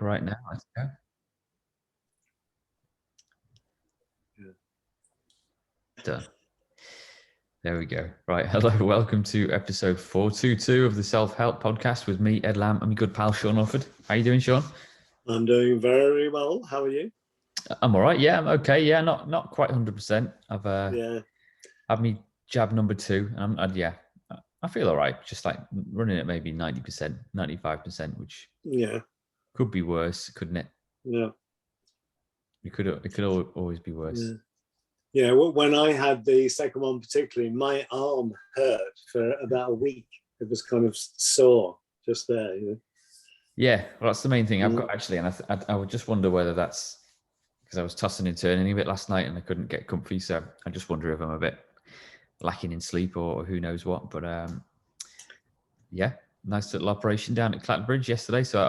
Right now, let's go. Done. There we go. Right. Hello. Welcome to episode 422 of the Self-Help Podcast with me, Ed Lamb, and my good pal, Sean Offord. How you doing, Sean? I'm doing very well. How are you? I'm all right. Yeah, I'm okay. Yeah, not quite 100%. I've had me jab number 2. And I feel all right. Just like running at maybe 90%, 95%, which could be worse, couldn't it? Yeah. It could always be worse. Yeah. Well, when I had the second one, particularly, my arm hurt for about a week. It was kind of sore just there. Yeah, well, that's the main thing I've got actually, and I would just wonder whether that's because I was tossing and turning a bit last night and I couldn't get comfy, so I just wonder if I'm a bit lacking in sleep or who knows what. But nice little operation down at Clatbridge yesterday. So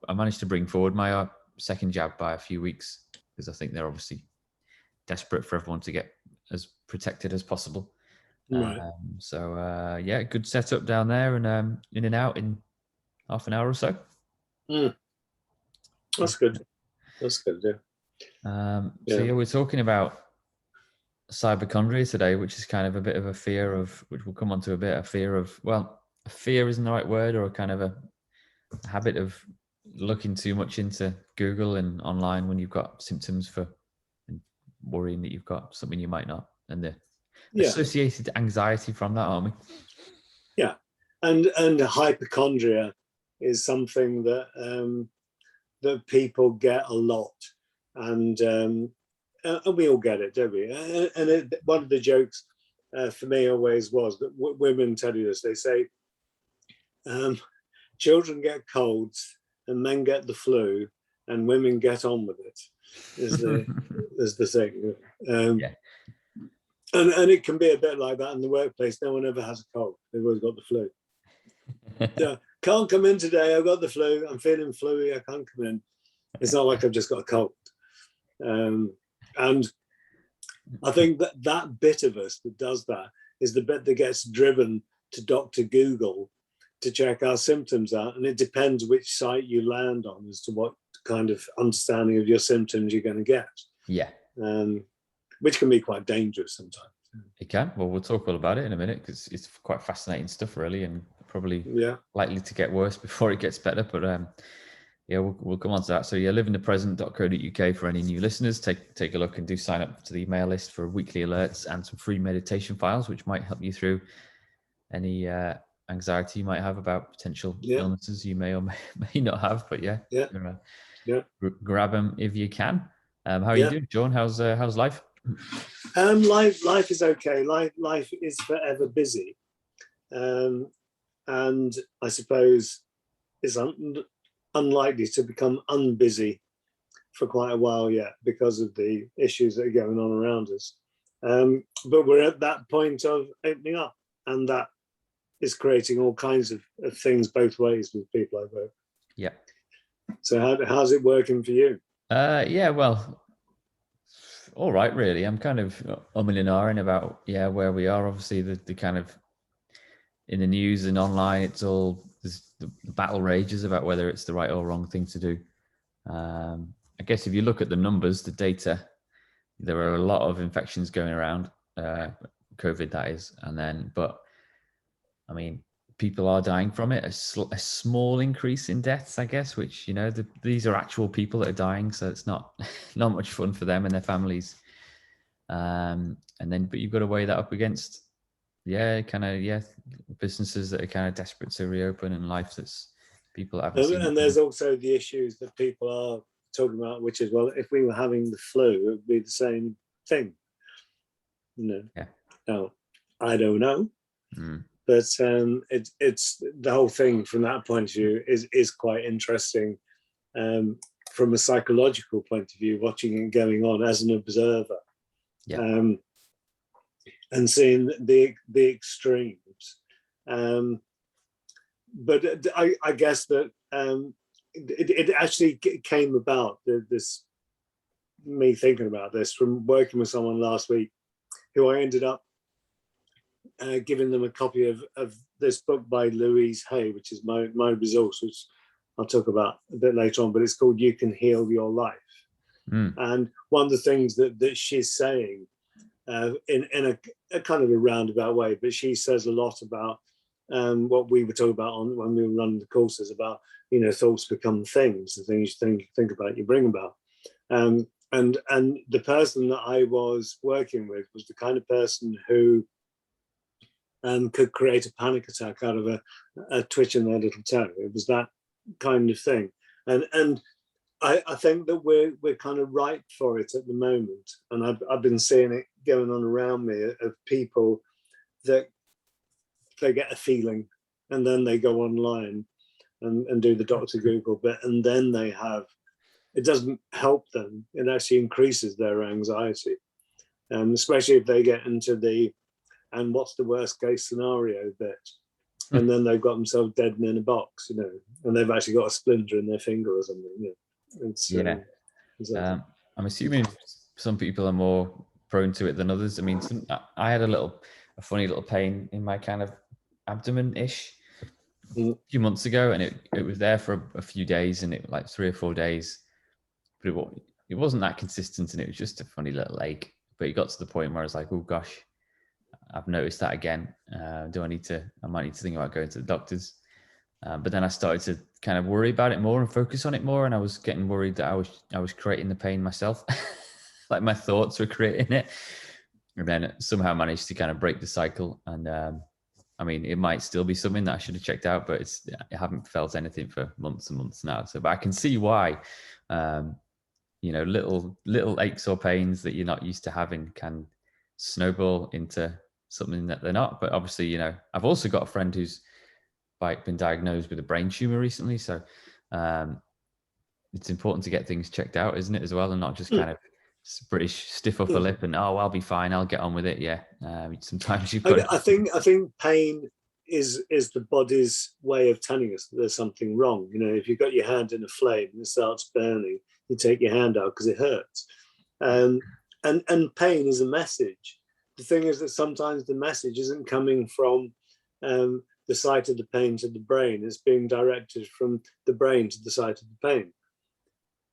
I managed to bring forward my second jab by a few weeks because I think they're obviously desperate for everyone to get as protected as possible. Right. Good setup down there and in and out in half an hour or so. That's good. That's good. Yeah. So we're talking about Cyberchondria today, which is kind of a bit of a fear of, which we'll come on to a bit, a fear isn't the right word, or a kind of a habit of looking too much into Google and online when you've got symptoms for and worrying that you've got something you might not, and the associated anxiety from that, aren't we? Yeah, and hypochondria is something that that people get a lot, and we all get it, don't we? And one of the jokes for me always was that women tell you this. They say, children get colds and men get the flu and women get on with it, is the thing. And it can be a bit like that in the workplace. No one ever has a cold. They've always got the flu. Can't come in today. I've got the flu. I'm feeling fluey. I can't come in. It's not like I've just got a cold. And I think that bit of us that does that is the bit that gets driven to Dr. Google to check our symptoms out. And it depends which site you land on as to what kind of understanding of your symptoms you're going to get. Yeah. Which can be quite dangerous sometimes. It can. Well, we'll talk all about it in a minute because it's quite fascinating stuff, really, and probably likely to get worse before it gets better. But we'll come on to that. So livingthepresent.co.uk for any new listeners. Take a look and do sign up to the email list for weekly alerts and some free meditation files, which might help you through any anxiety you might have about potential illnesses you may or may not have. But grab them if you can. How are you doing, John? How's life? Life is okay. Life is forever busy, and I suppose is unlikely to become unbusy for quite a while yet because of the issues that are going on around us. But we're at that point of opening up, and that is creating all kinds of things both ways with people I work. Yeah. So how's it working for you? Well, all right, really. I'm kind of umming and ahhing about where we are. Obviously, the kind of in the news and online, it's all the battle rages about whether it's the right or wrong thing to do. I guess if you look at the numbers, the data, there are a lot of infections going around, COVID that is, but I mean, people are dying from it. A small increase in deaths, I guess, which these are actual people that are dying, so it's not much fun for them and their families. But you've got to weigh that up against businesses that are kind of desperate to reopen and life that's people haven't seen. And there's also the issues that people are talking about, which is, well, if we were having the flu, it would be the same thing. Now, I don't know. But it's the whole thing from that point of view is quite interesting from a psychological point of view, watching it going on as an observer, and seeing the extremes. But I guess that it actually came about, me thinking about this from working with someone last week who I ended up giving them a copy of this book by Louise Hay, which is my resource, which I'll talk about a bit later on, but it's called You Can Heal Your Life. And one of the things that she's saying in a kind of a roundabout way, but she says a lot about what we were talking about when we were running the courses about, thoughts become things, the things you think about, you bring about. And the person that I was working with was the kind of person who could create a panic attack out of a twitch in their little toe. It was that kind of thing. And I think that we're kind of ripe for it at the moment. And I've been seeing it going on around me of people that they get a feeling and then they go online and do the Dr. Google bit, and then it doesn't help them. It actually increases their anxiety. Especially if they get into and what's the worst case scenario bit. And then they've got themselves dead and in a box, and they've actually got a splinter in their finger or something. I'm assuming some people are more prone to it than others. I mean, I had a funny little pain in my kind of abdomen-ish a few months ago, and it was there for a few days, and it like 3 or 4 days, but it wasn't that consistent, and it was just a funny little ache. But it got to the point where I was like, oh gosh, I've noticed that again. I might need to think about going to the doctors. But then I started to kind of worry about it more and focus on it more, and I was getting worried that I was creating the pain myself, like my thoughts were creating it. And then somehow managed to kind of break the cycle. And I mean, it might still be something that I should have checked out, but I haven't felt anything for months and months now. So, but I can see why, little aches or pains that you're not used to having can snowball into something that they're not. But obviously, I've also got a friend who's been diagnosed with a brain tumor recently. So it's important to get things checked out, isn't it, as well, and not just kind of British stiff upper lip and I'll be fine, I'll get on with it. Sometimes you've got I think pain is the body's way of telling us that there's something wrong. If you've got your hand in a flame and it starts burning, you take your hand out because it hurts. And pain is a message. The thing is that sometimes the message isn't coming from the site of the pain to the brain. It's being directed from the brain to the site of the pain.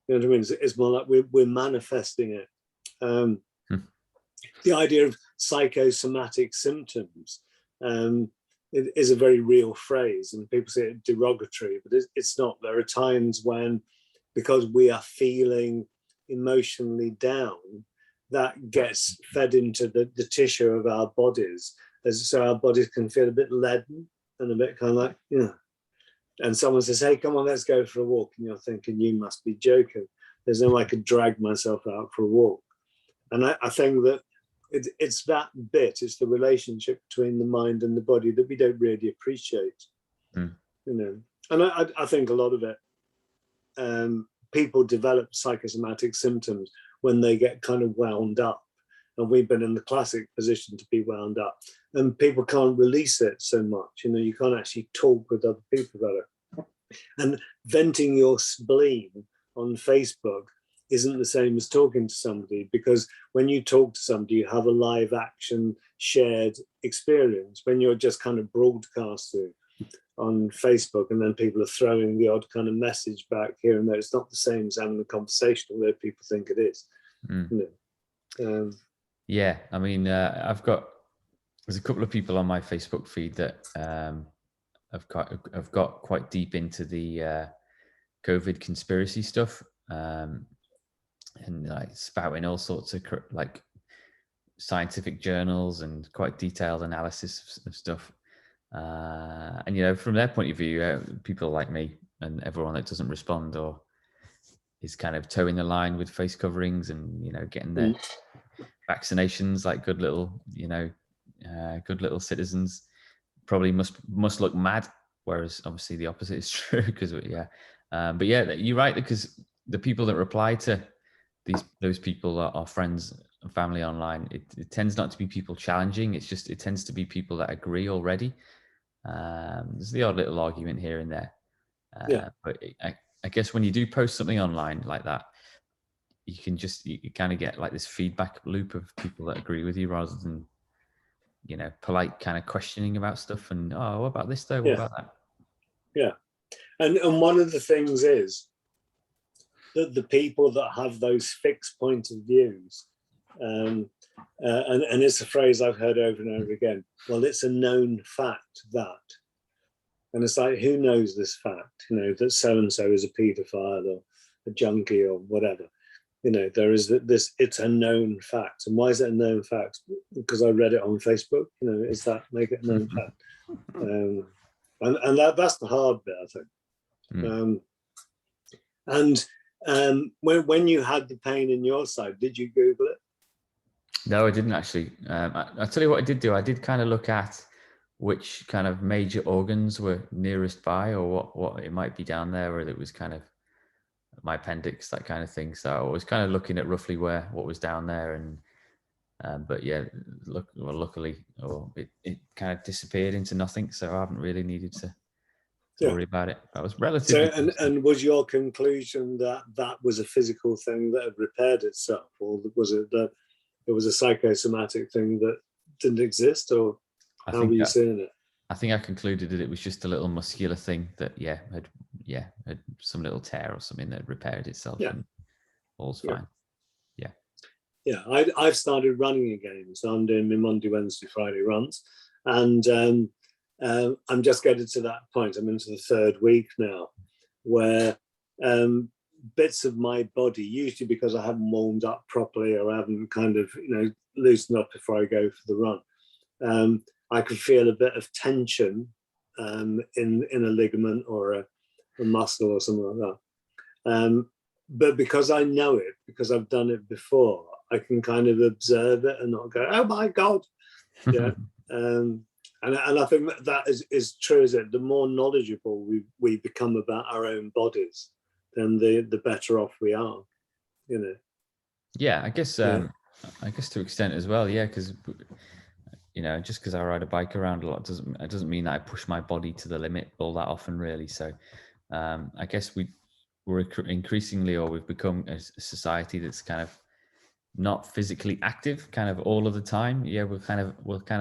You know what I mean? It's more like we're manifesting it. The idea of psychosomatic symptoms it is a very real phrase, and people say it derogatory, but it's not. There are times when, because we are feeling emotionally down, that gets fed into the tissue of our bodies, so our bodies can feel a bit leaden and a bit kind of like, and someone says, hey, come on, let's go for a walk. And you're thinking, you must be joking. There's no way I could drag myself out for a walk. And I think that it's that bit, it's the relationship between the mind and the body that we don't really appreciate. And I think a lot of it, people develop psychosomatic symptoms when they get kind of wound up. And we've been in the classic position to be wound up. And people can't release it so much. You can't actually talk with other people about it. And venting your spleen on Facebook isn't the same as talking to somebody, because when you talk to somebody, you have a live action shared experience. When you're just kind of broadcasting on Facebook and then people are throwing the odd kind of message back here and there, it's not the same as having a conversation, although people think it is. Yeah, I mean, there's a couple of people on my Facebook feed that have got quite deep into the COVID conspiracy stuff, and like spouting all sorts of like scientific journals and quite detailed analysis of stuff. And from their point of view, people like me and everyone that doesn't respond or is kind of towing the line with face coverings and getting their vaccinations like good little citizens probably must look mad, whereas obviously the opposite is true. Because but yeah, you're right, because the people that reply to those people are friends and family online. It tends not to be people challenging. It tends to be people that agree already. There's the odd little argument here and there, but I guess when you do post something online like that, you kind of get like this feedback loop of people that agree with you, rather than polite kind of questioning about stuff and what about this though, what about that. And one of the things is that the people that have those fixed point of views, and it's a phrase I've heard over and over again, well, it's a known fact that, and it's like, who knows this fact, that so-and-so is a paedophile or a junkie or whatever. There is this, it's a known fact. And why is it a known fact? Because I read it on Facebook, is that make it a known fact? And that's the hard bit, I think. When you had the pain in your side, did you Google it? No, I didn't actually. I'll tell you what I did do. I did kind of look at which kind of major organs were nearest by, or what it might be down there, or it was kind of my appendix, that kind of thing. So I was kind of looking at roughly what was down there, and but yeah, luckily, it kind of disappeared into nothing. So I haven't really needed to worry about it. I was relatively. So, and was your conclusion that that was a physical thing that had repaired itself, or was it that it was a psychosomatic thing that didn't exist, or how were you seeing it? I think I concluded that it was just a little muscular thing that had some little tear or something that repaired itself, and all's fine. Yeah, I've started running again, so I'm doing my Monday, Wednesday, Friday runs, and I'm just getting to that point. I'm into the 3rd week now, where bits of my body, usually because I haven't warmed up properly or I haven't kind of loosened up before I go for the run, I could feel a bit of tension in a ligament or a muscle or something like that. But because I know it, because I've done it before, I can kind of observe it and not go, oh my God. Yeah. And I think that is true, is it? The more knowledgeable we become about our own bodies, then the better off we are, Yeah, I guess to an extent as well. Yeah, because just because I ride a bike around a lot doesn't mean that I push my body to the limit all that often, really. So I guess we're increasingly, or we've become a society that's kind of not physically active kind of all of the time. Yeah, we'll kind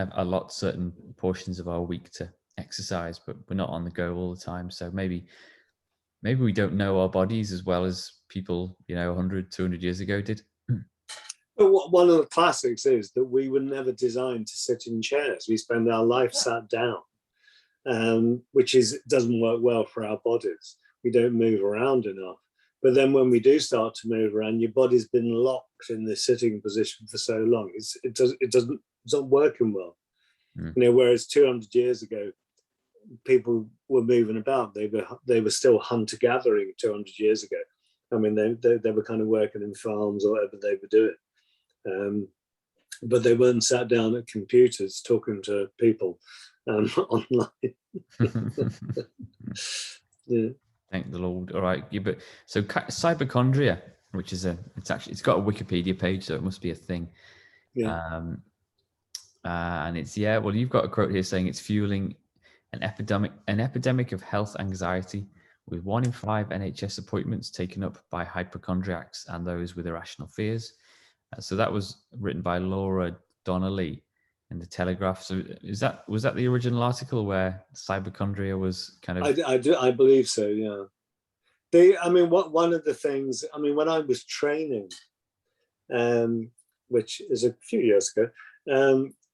of allot certain portions of our week to exercise, but we're not on the go all the time. So maybe we don't know our bodies as well as people 100, 200 years ago did. But one of the classics is that we were never designed to sit in chairs. We spend our life sat down, which doesn't work well for our bodies. We don't move around enough. But then when we do start to move around, your body's been locked in this sitting position for so long. It's not working well. Whereas 200 years ago, people were moving about. They were still hunter gathering 200 years ago. I mean, they were kind of working in farms or whatever they were doing. But they weren't sat down at computers talking to people online. Yeah. Thank the Lord. All right. Yeah, but so Cyberchondria, which is it's got a Wikipedia page, so it must be a thing. Yeah. And it's well, you've got a quote here saying it's fueling an epidemic of health anxiety, with 1 in 5 NHS appointments taken up by hypochondriacs and those with irrational fears. So that was written by Laura Donnelly in the Telegraph. So was that the original article where Cyberchondria was kind of? I believe so. Yeah. One of the things. I mean, when I was training, which is a few years ago,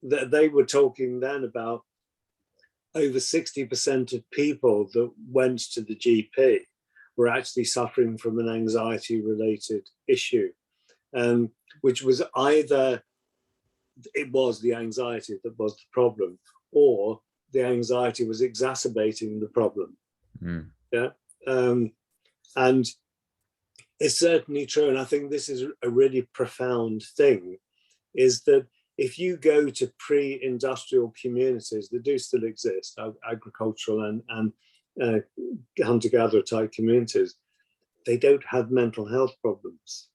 they were talking then about over 60% of people that went to the GP were actually suffering from an anxiety-related issue, which was either it was the anxiety that was the problem, or the anxiety was exacerbating the problem. Yeah, and it's certainly true. And I think this is a really profound thing, is that if you go to pre-industrial communities that do still exist, agricultural and hunter-gatherer type communities, they don't have mental health problems.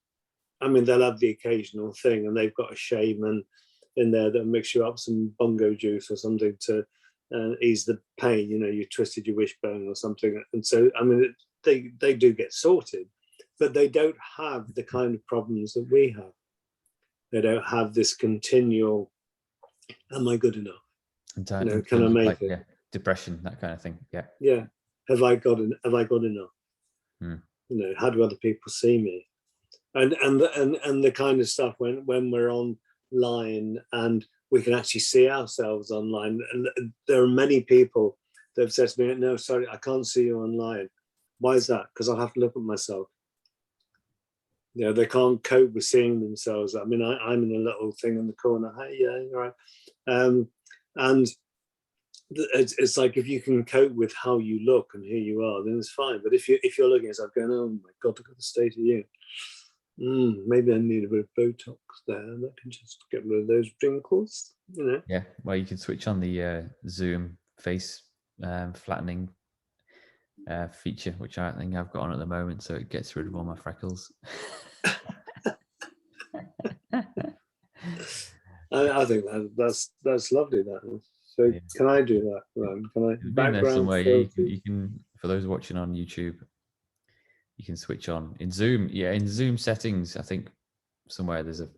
I mean, they'll have the occasional thing, and they've got a shaman in there that mix you up some bongo juice or something to ease the pain. You twisted your wishbone or something. And so, I mean, they do get sorted, but they don't have the kind of problems that we have. They don't have this continual, am I good enough? Can I make it? Yeah, depression, that kind of thing. Yeah. Yeah. have I got enough? Mm. You know, how do other people see me? And the kind of stuff when we're online and we can actually see ourselves online. And there are many people that have said to me, no, sorry, I can't see you online. Why is that? Because I'll have to look at myself. You know, they can't cope with seeing themselves. I mean, I'm in a little thing in the corner. Hey, yeah, you're right. And it's like, if you can cope with how you look and who you are, then it's fine. But if you're looking at yourself going, oh my God, look at the state of you. Maybe I need a bit of Botox there, and that can just get rid of those wrinkles, you know. Yeah, well, you can switch on the Zoom face flattening feature, which I think I've got on at the moment, so it gets rid of all my freckles. I think that's lovely. That so, yeah. Can I do that? Can I background somewhere? Yeah, you can. For those watching on YouTube, you can switch on in Zoom. Yeah, in Zoom settings, I think somewhere there's a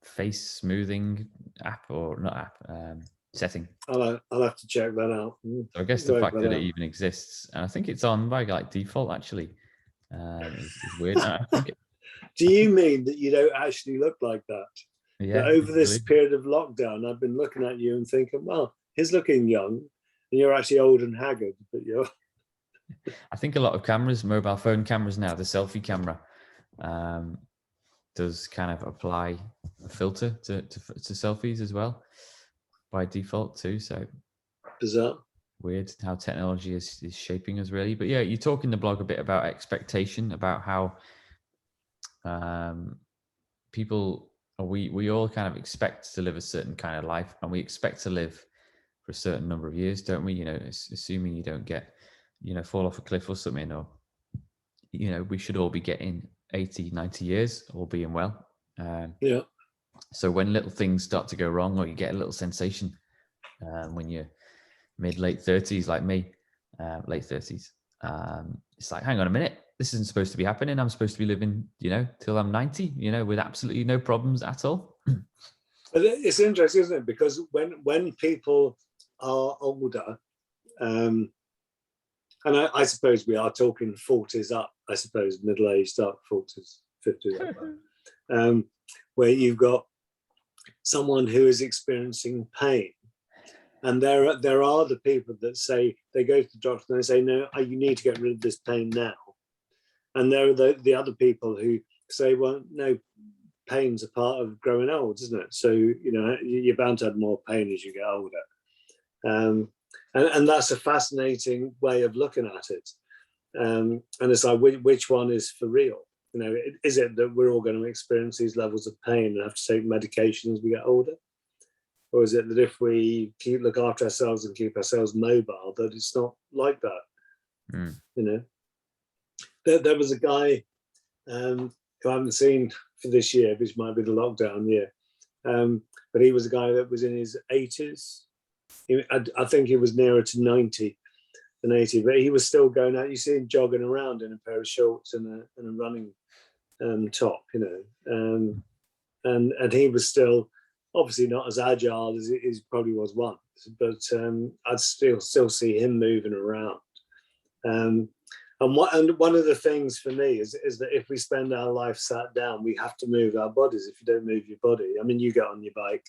face smoothing app, or not app, setting. I'll have to check that out. So I guess the fact that it even exists, and I think it's on by like default actually, is weird. I think do you mean that you don't actually look like that? Yeah. That over this period of lockdown, I've been looking at you and thinking, well, he's looking young, and you're actually old and haggard, but you're. I think a lot of cameras, mobile phone cameras now, the selfie camera, does kind of apply a filter to selfies as well by default too. So bizarre. Weird how technology is shaping us, really. But yeah, you talk in the blog a bit about expectation, about how people, we all kind of expect to live a certain kind of life, and we expect to live for a certain number of years, don't we? You know, assuming you don't get, fall off a cliff or something, or, we should all be getting 80, 90 years, all being well. Yeah. So when little things start to go wrong, or you get a little sensation when you're late 30s, like me, late 30s, it's like, hang on a minute, this isn't supposed to be happening. I'm supposed to be living, till I'm 90, with absolutely no problems at all. But it's interesting, isn't it? Because when people are older, and I suppose we are talking 40s up, I suppose, middle-aged up, 40s, 50s, where you've got someone who is experiencing pain. And there are the people that say, they go to the doctor and they say, no, you need to get rid of this pain now. And there are the other people who say, well, no, pain's a part of growing old, isn't it? So, you're bound to have more pain as you get older. And that's a fascinating way of looking at it. And it's like, which one is for real? Is it that we're all going to experience these levels of pain and have to take medication as we get older? Or is it that if we look after ourselves and keep ourselves mobile, that it's not like that? There was a guy who I haven't seen for this year, which might be the lockdown year, but he was a guy that was in his 80s. I think he was nearer to 90 than 80, but he was still going out. You see him jogging around in a pair of shorts and a running top, and he was still obviously not as agile as he probably was once, but I'd still see him moving around. And one of the things for me is that if we spend our life sat down, we have to move our bodies. If you don't move your body, I mean, you get on your bike,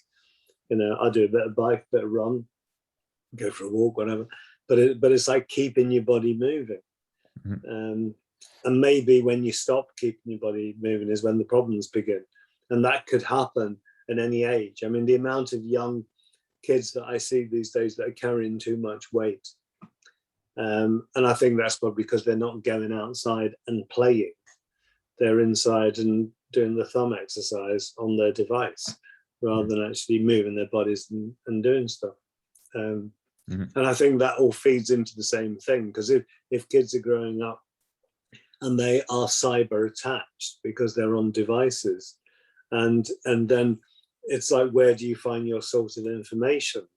I do a bit of bike, a bit of run, go for a walk, whatever. But it's like keeping your body moving. Mm-hmm. And maybe when you stop keeping your body moving is when the problems begin. And that could happen at any age. I mean, the amount of young kids that I see these days that are carrying too much weight. And I think that's probably because they're not going outside and playing. They're inside and doing the thumb exercise on their device rather than actually moving their bodies and doing stuff. And I think that all feeds into the same thing, because if kids are growing up and they are cyber attached because they're on devices, and then it's like, where do you find your source of information?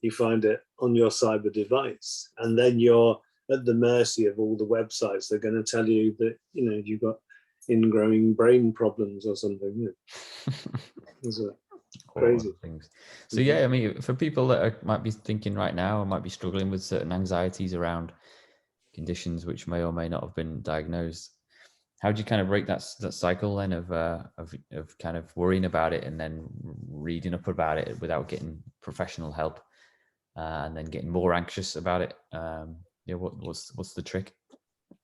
You find it on your cyber device, and then you're at the mercy of all the websites. They're going to tell you that you've got ingrowing brain problems or something. Is it? All Crazy. other things. So yeah, I mean, for people that might be thinking right now, or might be struggling with certain anxieties around conditions which may or may not have been diagnosed, how do you kind of break that cycle then of kind of worrying about it and then reading up about it without getting professional help, and then getting more anxious about it? Yeah, what's the trick?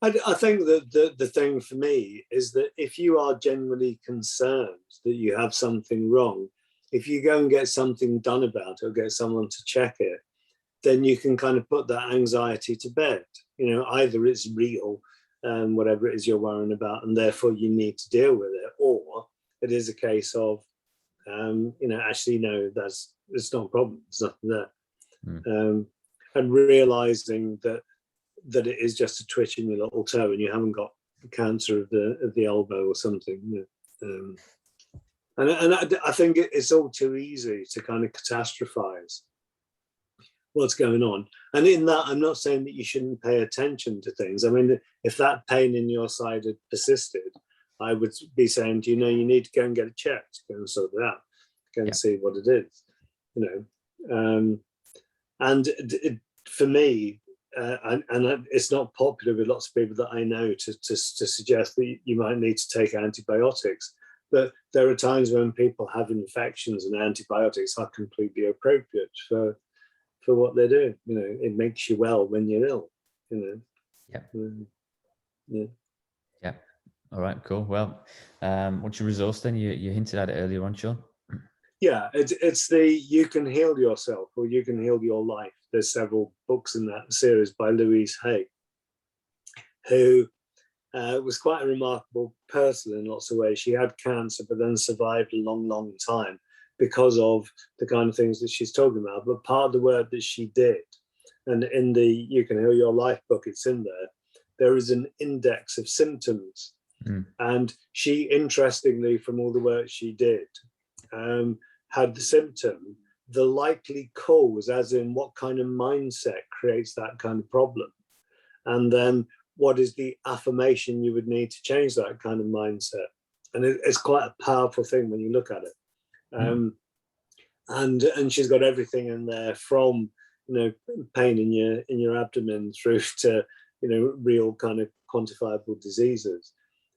I think that the thing for me is that if you are genuinely concerned that you have something wrong, if you go and get something done about it or get someone to check it, then you can kind of put that anxiety to bed. You know, either it's real, whatever it is you're worrying about, and therefore you need to deal with it, or it is a case of, you know, actually, no, it's not a problem. There's nothing there. And realizing that it is just a twitch in your little toe and you haven't got cancer of the elbow or something. You know? And I think it's all too easy to kind of catastrophize what's going on. And in that, I'm not saying that you shouldn't pay attention to things. I mean, if that pain in your side had persisted, I would be saying, you know, you need to go and get it checked, go and sort it out, go and see what it is, you know. And for me, and it's not popular with lots of people that I know to suggest that you might need to take antibiotics, but there are times when people have infections and antibiotics are completely appropriate for what they're doing. You know, it makes you well when you're ill. You know. Yeah. All right. Cool. Well, what's your resource then? You hinted at it earlier on, Sean. Yeah, it's the You Can Heal Yourself or You Can Heal Your Life. There's several books in that series by Louise Hay, who was quite a remarkable person in lots of ways. She had cancer, but then survived a long, long time because of the kind of things that she's talking about. But part of the work that she did, and in the You Can Heal Your Life book, it's in there, there is an index of symptoms. And she, interestingly, from all the work she did, had the symptom, the likely cause, as in what kind of mindset creates that kind of problem, and then what is the affirmation you would need to change that kind of mindset. And it's quite a powerful thing when you look at it. And she's got everything in there, from, you know, pain in your abdomen through to, you know, real kind of quantifiable diseases.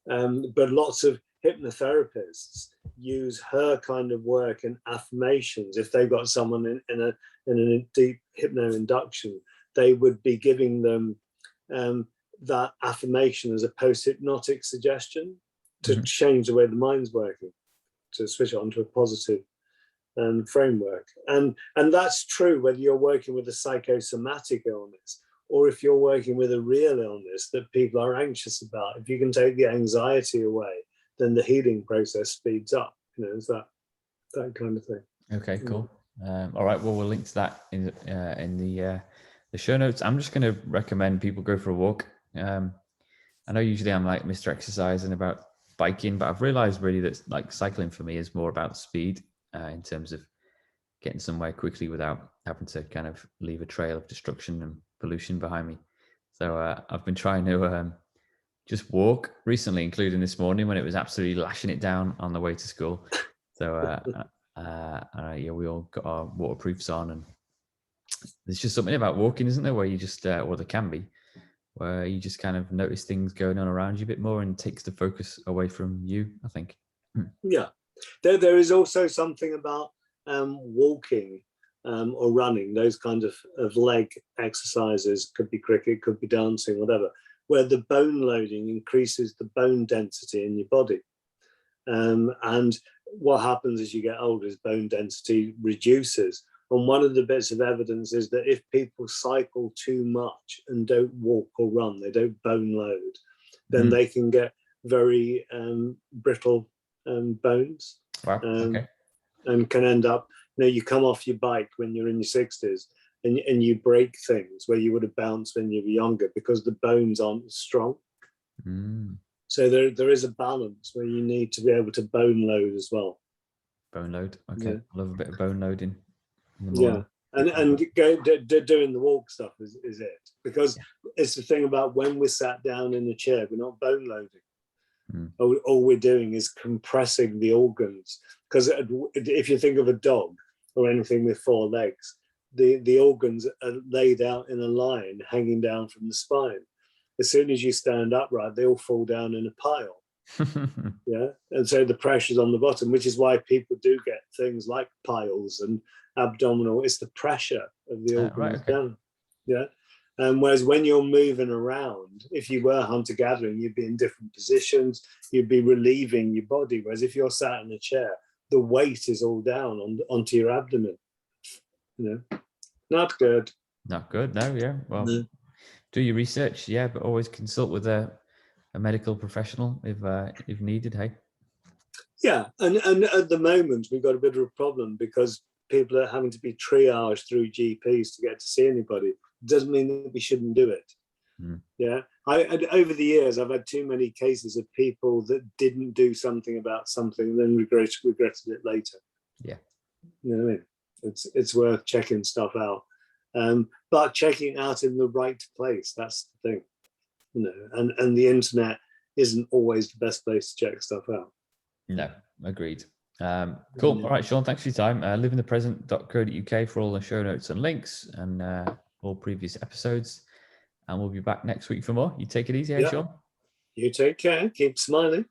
But lots of hypnotherapists use her kind of work and affirmations. If they've got someone in a deep hypno induction, they would be giving them that affirmation as a post-hypnotic suggestion to change the way the mind's working, to switch it onto a positive framework. And that's true whether you're working with a psychosomatic illness or if you're working with a real illness that people are anxious about. If you can take the anxiety away, then the healing process speeds up. You know, it's that kind of thing. Okay, cool. All right, well, we'll link to that in the show notes. I'm just going to recommend people go for a walk. I know usually I'm like Mr. Exercise and about biking, but I've realized really that like cycling for me is more about speed in terms of getting somewhere quickly without having to kind of leave a trail of destruction and pollution behind me. So I've been trying to just walk recently, including this morning when it was absolutely lashing it down on the way to school. So yeah, we all got our waterproofs on, and there's just something about walking, isn't there, where you just, or there can be, where you just kind of notice things going on around you a bit more and takes the focus away from you, I think. Yeah, there is also something about walking or running, those kind of leg exercises, could be cricket, could be dancing, whatever, where the bone loading increases the bone density in your body. And what happens as you get older is bone density reduces. And one of the bits of evidence is that if people cycle too much and don't walk or run, they don't bone load, then they can get very brittle bones. Wow. Okay. And can end up, you know, you come off your bike when you're in your 60s and you break things where you would have bounced when you were younger because the bones aren't strong. So there is a balance where you need to be able to bone load as well. Bone load. Okay. Yeah. I love a bit of bone loading. Yeah. And doing the walk stuff is it, because it's the thing about when we're sat down in a chair, we're not bone loading. All we're doing is compressing the organs. Because if you think of a dog or anything with 4 legs, the organs are laid out in a line hanging down from the spine. As soon as you stand upright, they all fall down in a pile. Yeah, and so the pressure's on the bottom, which is why people do get things like piles and abdominal. It's the pressure of the organs down. Yeah. Whereas when you're moving around, if you were hunter-gathering, you'd be in different positions, you'd be relieving your body. Whereas if you're sat in a chair, the weight is all down onto your abdomen. You know, not good. Not good, no, yeah. Well, do your research, yeah, but always consult with a medical professional if needed, hey? Yeah, and at the moment, we've got a bit of a problem because people are having to be triaged through GPs to get to see anybody. Doesn't mean that we shouldn't do it. Yeah, over the years, I've had too many cases of people that didn't do something about something and then regretted it later. Yeah, you know what I mean. It's worth checking stuff out, but checking out in the right place. That's the thing, you know. And the internet isn't always the best place to check stuff out. No, agreed. Cool. All right, Sean, thanks for your time. liveinthepresent.co.uk for all the show notes and links and all previous episodes. And we'll be back next week for more. You take it easy, Sean? You take care. Keep smiling.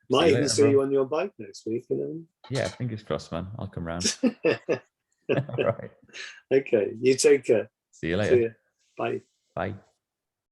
Might even see you on your bike next week. You know? Yeah, fingers crossed, man. I'll come round. All right. Okay. You take care. See you later. See you. Bye. Bye.